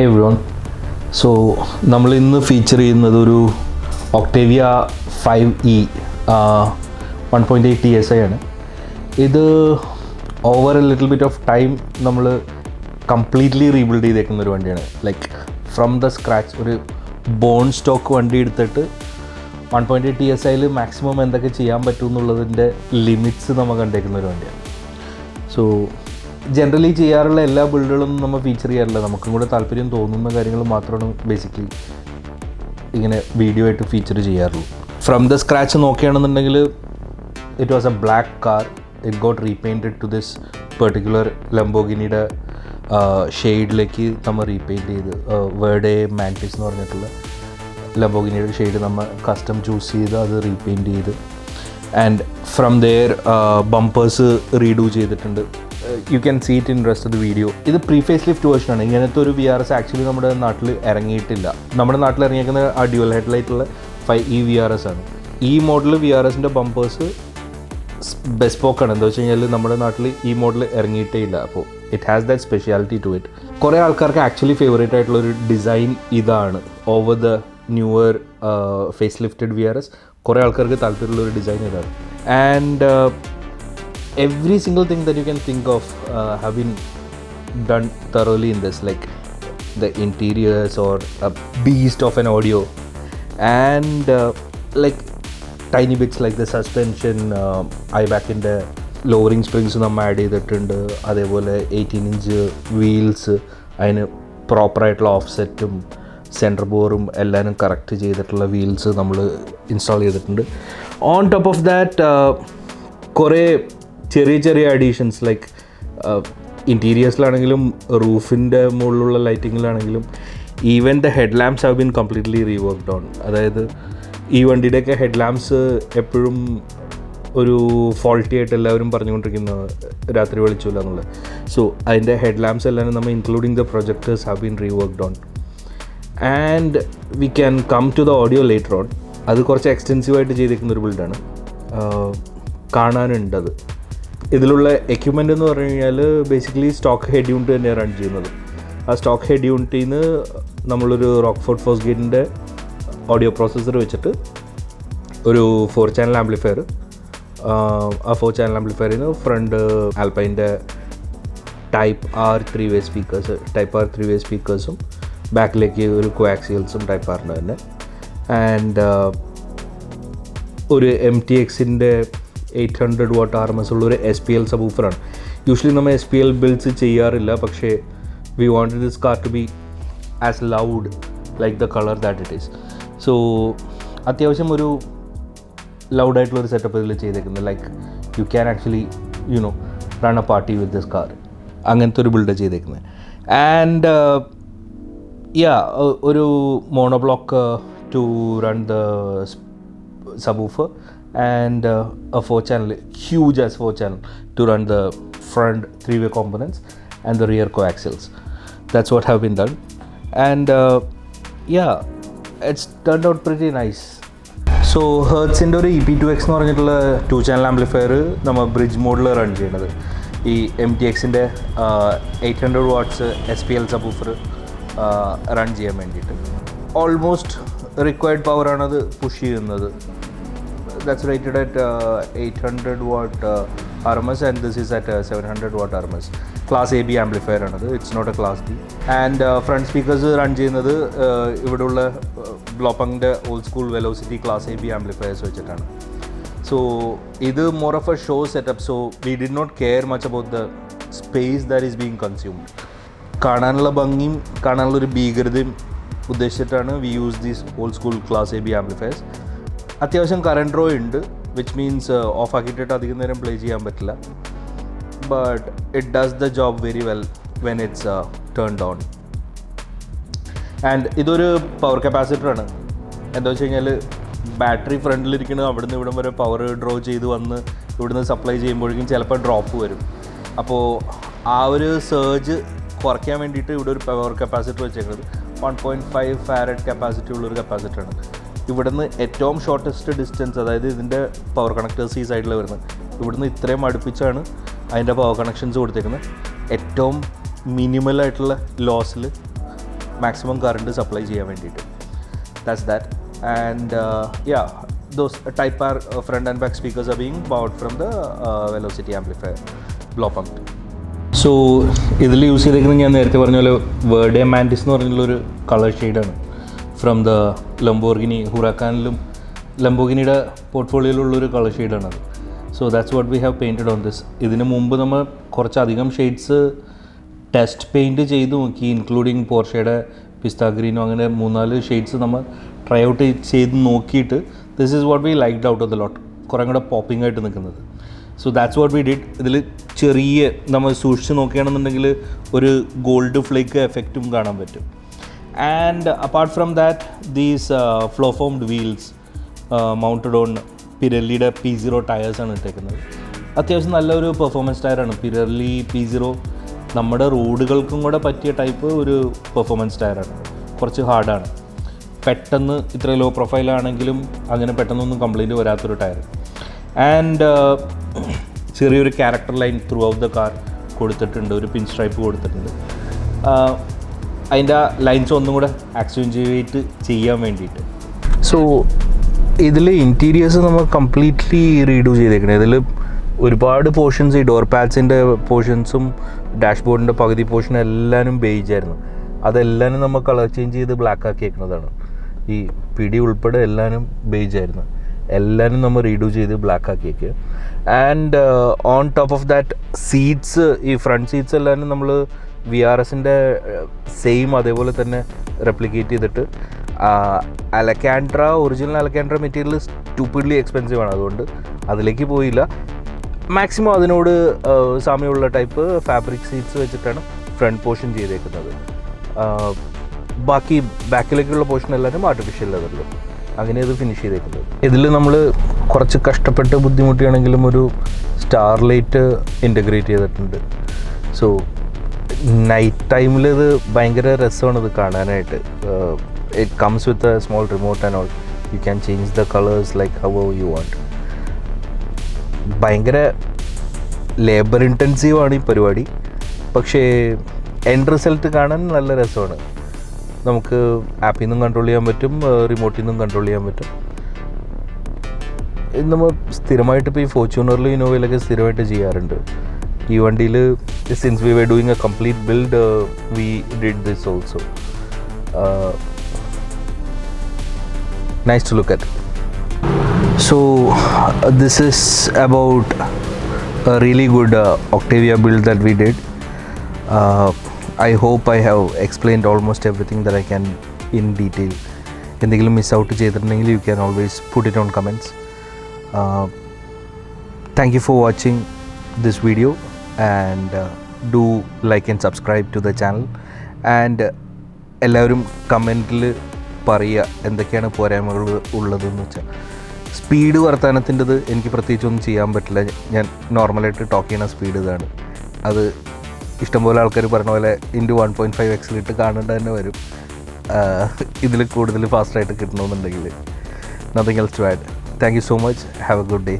Hi everyone. So നമ്മൾ ഇന്ന് feature ചെയ്യുന്നത് ഒരു ഒക്ടേവിയ 5e 1.8 TSI ആണ്. ഇത് over A little bit of time നമ്മൾ കംപ്ലീറ്റ്ലി റീബിൽഡ് ചെയ്തേക്കുന്ന ഒരു വണ്ടിയാണ്. ലൈക്ക് ഫ്രം ദ സ്ക്രാച്ച് ഒരു ബോൺ സ്റ്റോക്ക് വണ്ടി എടുത്തിട്ട് 1.8 TSIയിൽ മാക്സിമം എന്തൊക്കെ ചെയ്യാൻ പറ്റും എന്നുള്ളതിൻ്റെ ലിമിറ്റ്സ് നമ്മൾ കണ്ടേക്കുന്ന ഒരു വണ്ടിയാണ്. സോ ജനറലി ചെയ്യാറുള്ള എല്ലാ ബിൽഡുകളും നമ്മൾ ഫീച്ചർ ചെയ്യാറില്ല. നമുക്കും കൂടെ താല്പര്യം തോന്നുന്ന കാര്യങ്ങൾ മാത്രമാണ് ബേസിക്കലി ഇങ്ങനെ വീഡിയോ ആയിട്ട് ഫീച്ചർ ചെയ്യാറുള്ളൂ. ഫ്രം ദ സ്ക്രാച്ച് നോക്കുകയാണെന്നുണ്ടെങ്കിൽ it was a black car. It got repainted to this particular ലംബോഗിനിയുടെ ഷെയ്ഡിലേക്ക് നമ്മൾ റീപെയിൻറ്റ് ചെയ്ത് വേർഡെ മാൻറ്റിസ് എന്ന് പറഞ്ഞിട്ടുള്ള ലംബോഗിനിയുടെ ഷെയ്ഡ് നമ്മൾ കസ്റ്റം ചൂസ് ചെയ്ത് അത് റീപെയിൻറ്റ് ചെയ്ത് and from there bumpers redo ചെയ്തിട്ടുണ്ട്. You can see it in rest of the video. ഇത് പ്രീ ഫേസ് ലിഫ്റ്റ് വേർഷനാണ്. ഇങ്ങനത്തെ ഒരു VRS ആക്ച്വലി നമ്മുടെ നാട്ടിൽ ഇറങ്ങിയിട്ടില്ല. നമ്മുടെ നാട്ടിൽ ഇറങ്ങിയിരിക്കുന്ന ആ ഡ്യുവൽ ഹെഡ്ലൈറ്റുള്ള 5e VRS ആണ്. ഈ മോഡൽ VRSൻ്റെ ബമ്പേഴ്സ് ബെസ്പോക്കാണ്. എന്താ വെച്ച് കഴിഞ്ഞാൽ നമ്മുടെ നാട്ടിൽ ഈ മോഡൽ ഇറങ്ങിയിട്ടേ ഇല്ല. അപ്പോൾ it has that speciality to it. കുറേ ആൾക്കാർക്ക് ആക്ച്വലി ഫേവറേറ്റ് ആയിട്ടുള്ളൊരു ഡിസൈൻ ഇതാണ്. Over the newer face lifted VRS കുറേ ആൾക്കാർക്ക് താല്പര്യമുള്ളൊരു ഡിസൈൻ ഇതാണ്. And every single thing that you can think of have been done thoroughly in this, like the interiors or a beast of an audio and like tiny bits like the suspension, Eibach in the lowering springs നമ്മൾ add ചെയ്തിട്ടുണ്ട്. അതേപോലെ 18-inch wheels, അതിന് പ്രോപ്പറായിട്ടുള്ള ഓഫ്സെറ്റും centre ബോറും എല്ലാവരും correct ചെയ്തിട്ടുള്ള wheels നമ്മൾ install ചെയ്തിട്ടുണ്ട്. On top of that കുറേ ചെറിയ ചെറിയ അഡീഷൻസ് ലൈക്ക് ഇൻറ്റീരിയേഴ്സിലാണെങ്കിലും റൂഫിൻ്റെ മുകളിലുള്ള ലൈറ്റിങ്ങിലാണെങ്കിലും even the head lamps have been completely reworked on. അതായത് ഈ വണ്ടിയുടെയൊക്കെ ഹെഡ് ലാംപ്സ് എപ്പോഴും ഒരു ഫോൾട്ടി ആയിട്ട് എല്ലാവരും പറഞ്ഞുകൊണ്ടിരിക്കുന്ന രാത്രി വെളിച്ചില്ല എന്നുള്ളത്. സോ അതിൻ്റെ ഹെഡ് ലാംപ്സ് എല്ലാം നമ്മൾ including the projectors have been reworked on. And we can come to the audio later on. അത് കുറച്ച് എക്സ്റ്റെൻസീവായിട്ട് ചെയ്തിരിക്കുന്ന ഒരു ബിൽഡാണ്. കാണാനുണ്ട് അത്. ഇതിലുള്ള എക്യുപ്മെൻ്റ് എന്ന് പറഞ്ഞു കഴിഞ്ഞാൽ ബേസിക്കലി സ്റ്റോക്ക് ഹെഡ് യൂണിറ്റ് തന്നെയാണ് റൺ ചെയ്യുന്നത്. ആ സ്റ്റോക്ക് ഹെഡ് യൂണിറ്റിൽ നിന്ന് നമ്മളൊരു റോക്ക്ഫോർഡ് ഫോസ്ഗേറ്റിൻ്റെ ഓഡിയോ പ്രോസസ്സർ വെച്ചിട്ട് ഒരു 4 channel ആംപ്ലിഫയർ, ആ 4 channel ആംപ്ലിഫയറിന് ഫ്രണ്ട് ആൽപൈൻ്റെ type R 3-way speakers, type R 3-way സ്പീക്കേഴ്സും ബാക്കിലേക്ക് ഒരു കോആക്സിയൽസും ടൈപ്പ് Rൻ്റെ തന്നെ. ആൻഡ് ഒരു MTXൻ്റെ 800 watt RMS ഉള്ളൊരു SPL സബ്വൂഫറാണ്. യൂഷ്വലി നമ്മൾ SPL ബിൽഡ്സ് ചെയ്യാറില്ല, പക്ഷേ we wanted this car to be as loud like the colour that it is. So അത്യാവശ്യം ഒരു ലൗഡായിട്ടുള്ളൊരു സെറ്റപ്പ് ഇതിൽ ചെയ്തേക്കുന്നത്. Like you can actually run a party with this car. അങ്ങനത്തെ ഒരു ബിൽഡ് ചെയ്തേക്കുന്നത്. ആൻഡ് ഒരു monoblock to run the subwoofer and a 4 channel, huge as 4 channel to run the front 3-way components and the rear coaxials. That's what have been done. And it's turned out pretty nice. So Hertzൻ്റെ ഒരു EP2X എന്ന് പറഞ്ഞിട്ടുള്ള 2 channel amplifier നമ്മൾ bridge മോഡിൽ run ചെയ്യുന്നത്. ഈ MTXൻ്റെ 800 watts SPL subwoofer run ചെയ്യാൻ വേണ്ടിയിട്ട് almost required പവറാണത് push ചെയ്യുന്നത്. That's rated at 800 watt RMS and this is at 700 watt RMS. Class AB amplifier ആണത്. It's not a Class D. And front speakers run ചെയ്യുന്നത് ഇവിടെയുള്ള ബ്ലോപങ്കിൻ്റെ old school velocity Class AB amplifiers വെച്ചിട്ടാണ്. So ഇത് more of a show setup, so we did not care much about the space that is being consumed. കാണാനുള്ള ഭംഗിയും കാണാനുള്ളൊരു ഭീകരതയും ഉദ്ദേശിച്ചിട്ടാണ് we use these old school Class AB amplifiers. അത്യാവശ്യം current draw ഉണ്ട്, which means off ആക്കിയിട്ടിട്ട് അധികം നേരം പ്ലേ ചെയ്യാൻ പറ്റില്ല. But it does the job very well when it's turned on. And ഇതൊരു പവർ കപ്പാസിറ്ററാണ്. എന്താ വെച്ച് കഴിഞ്ഞാൽ ബാറ്ററി ഫ്രണ്ടിലിരിക്കുന്നത് അവിടുന്ന് ഇവിടം വരെ പവർ ഡ്രോ ചെയ്ത് വന്ന് ഇവിടുന്ന് സപ്ലൈ ചെയ്യുമ്പോഴേക്കും ചിലപ്പോൾ ഡ്രോപ്പ് വരും. അപ്പോൾ ആ ഒരു സർജ് കുറയ്ക്കാൻ വേണ്ടിയിട്ട് ഇവിടെ ഒരു പവർ കപ്പാസിറ്റർ വെച്ചേക്കുന്നത് 1.5 farad കപ്പാസിറ്റി ഉള്ളൊരു കപ്പാസിറ്ററാണ്. ഇവിടുന്ന് ഏറ്റവും ഷോർട്ടസ്റ്റ് ഡിസ്റ്റൻസ്, അതായത് ഇതിൻ്റെ പവർ കണക്ടേഴ്സ് ഈ സൈഡിൽ വരുന്നത്, ഇവിടുന്ന് ഇത്രയും അടുപ്പിച്ചാണ് അതിൻ്റെ പവർ കണക്ഷൻസ് കൊടുത്തേക്കുന്നത്. ഏറ്റവും മിനിമലായിട്ടുള്ള ലോസിൽ മാക്സിമം കറണ്ട് സപ്ലൈ ചെയ്യാൻ വേണ്ടിയിട്ട്. That's that. And those Type R front and back speakers are being powered from the velocity amplifier Blaupunkt. So ഇതിൽ യൂസ് ചെയ്തേക്കുന്നത് ഞാൻ നേരത്തെ പറഞ്ഞ പോലെ വേർഡെ മാൻറ്റിസ് എന്ന് പറഞ്ഞുള്ളൊരു കളർ ഷെയ്ഡാണ് ഫ്രം ദ ലംബോർഗിനി. ഹുറാക്കാനിലും ലംബോർഗിനിയുടെ പോർട്ട്ഫോളിയോയിലുള്ളൊരു കളർ ഷെയ്ഡാണത്. So that's what we have painted on this. ഇതിന് മുമ്പ് നമ്മൾ കുറച്ചധികം ഷെയ്ഡ്സ് ടെസ്റ്റ് പെയിൻറ്റ് ചെയ്ത് നോക്കി, ഇൻക്ലൂഡിങ് പോർഷയുടെ പിസ്ത ഗ്രീനോ, അങ്ങനെ 3-4 ഷെയ്ഡ്സ് നമ്മൾ ട്രൈ ഔട്ട് ചെയ്ത് നോക്കിയിട്ട് this is what we liked out of the lot, കുറേ കൂടെ പോപ്പിംഗ് ആയിട്ട് നിൽക്കുന്നത്. So that's what we did. ഇതിൽ ചെറിയ നമ്മൾ സൂക്ഷിച്ച് നോക്കുകയാണെന്നുണ്ടെങ്കിൽ ഒരു ഗോൾഡ് ഫ്ലേക്ക് എഫക്റ്റും കാണാൻ പറ്റും. And apart from that these flow formed wheels mounted on പിരല്ലിയുടെ P-Zero ടയേഴ്സാണ് ഇട്ടേക്കുന്നത്. അത്യാവശ്യം നല്ലൊരു പെർഫോമൻസ് ടയറാണ് പിരല്ലി P-Zero. നമ്മുടെ റോഡുകൾക്കും കൂടെ പറ്റിയ ടൈപ്പ് ഒരു പെർഫോമൻസ് ടയറാണ്. കുറച്ച് ഹാർഡാണ്. പെട്ടെന്ന് ഇത്ര ലോ പ്രൊഫൈലാണെങ്കിലും അങ്ങനെ പെട്ടെന്നൊന്നും കംപ്ലൈൻറ്റ് വരാത്തൊരു ടയർ. ആൻഡ് ചെറിയൊരു character line through out the car കൊടുത്തിട്ടുണ്ട്, ഒരു പിൻ സ്ട്രൈപ്പ് കൊടുത്തിട്ടുണ്ട്. അതിൻ്റെ ലൈൻസ് ഒന്നും കൂടെ ആക്സെൻച്വേറ്റ് ചെയ്യാൻ വേണ്ടിയിട്ട്. സോ ഇതിൽ ഇൻറ്റീരിയേഴ്സ് നമ്മൾ കംപ്ലീറ്റ്ലി റീഡു ചെയ്തേക്കണേ. ഇതിൽ ഒരുപാട് പോർഷൻസ്, ഈ ഡോർ പാഡ്സിൻ്റെ പോർഷൻസും ഡാഷ്ബോർഡിൻ്റെ പകുതി പോർഷൻ എല്ലാവരും ബേജായിരുന്നു. അതെല്ലാവരും നമ്മൾ കളർ ചേഞ്ച് ചെയ്ത് ബ്ലാക്ക് ആക്കിയേക്കുന്നതാണ്. ഈ പിടി ഉൾപ്പെടെ എല്ലാവരും ബേജായിരുന്നു. എല്ലാവരും നമ്മൾ റീഡു ചെയ്ത് ബ്ലാക്ക് ആക്കിയേക്കുക. And on top of that seats, ഈ ഫ്രണ്ട് സീറ്റ്സ് എല്ലാവരും നമ്മൾ VRSൻ്റെ സെയിം അതേപോലെ തന്നെ റെപ്ലിക്കേറ്റ് ചെയ്തിട്ട് original Alcantara material stupidly expensive ആണ്, അതുകൊണ്ട് അതിലേക്ക് പോയില്ല. മാക്സിമം അതിനോട് സാമ്യമുള്ള ടൈപ്പ് ഫാബ്രിക് സീറ്റ്സ് വെച്ചിട്ടാണ് ഫ്രണ്ട് പോർഷൻ ചെയ്തേക്കുന്നത്. ബാക്കി ബാക്കിലേക്കുള്ള പോർഷൻ എല്ലാവരും ആർട്ടിഫിഷ്യൽ ലെതറിലും അങ്ങനെ ഇത് ഫിനിഷ് ചെയ്തേക്കുന്നത്. ഇതിൽ നമ്മൾ കുറച്ച് കഷ്ടപ്പെട്ട് ബുദ്ധിമുട്ടിയാണെങ്കിലും ഒരു സ്റ്റാർ ലൈറ്റ് ഇൻ്റഗ്രേറ്റ് ചെയ്തിട്ടുണ്ട്. സോ നൈറ്റ് ടൈമിൽ ഇത് ഭയങ്കര രസമാണ് ഇത് കാണാനായിട്ട്. It comes with a small remote and all. You can change the colours like how you want. ഭയങ്കര ലേബർ ഇൻറ്റൻസീവാണ് ഈ പരിപാടി, പക്ഷേ എൻഡ് റിസൾട്ട് കാണാൻ നല്ല രസമാണ്. നമുക്ക് ആപ്പിൽ നിന്നും കൺട്രോൾ ചെയ്യാൻ പറ്റും, റിമോട്ടിൽ നിന്നും കൺട്രോൾ ചെയ്യാൻ പറ്റും. ഇത് നമ്മൾ സ്ഥിരമായിട്ട് ഇപ്പോൾ ഈ ഫോർച്യൂണറിലും ഇന്നോവയിലൊക്കെ സ്ഥിരമായിട്ട് ചെയ്യാറുണ്ട്. ഈ വണ്ടിയിൽ since we were doing a complete build we did this also. Nice to look at. So this is about a really good Octavia build that we did. I hope I have explained almost everything that I can in detail. എന്തെങ്കിലും miss out ചെയ്തിട്ടുണ്ടെങ്കിൽ you can always put it on comments. Thank you for watching this video and do like and subscribe to the channel. And എല്ലാവരും കമൻറ്റിൽ പറയുക എന്തൊക്കെയാണ് പോരായ്മകൾ ഉള്ളതെന്ന് വെച്ചാൽ. Speed വർത്തമാനത്തിൻ്റെത് എനിക്ക് പ്രത്യേകിച്ചൊന്നും ചെയ്യാൻ പറ്റില്ല. ഞാൻ നോർമലായിട്ട് ടോക്ക് ചെയ്യുന്ന സ്പീഡ് ഇതാണ്. അത് ഇഷ്ടംപോലെ ആൾക്കാർ പറഞ്ഞ പോലെ ഇൻറ്റു 1.5x കാണേണ്ട തന്നെ വരും. ഇതിൽ കൂടുതൽ ഫാസ്റ്റായിട്ട് കിട്ടണമെന്നുണ്ടെങ്കിൽ. Nothing else to add. Thank you so much. Have a good day.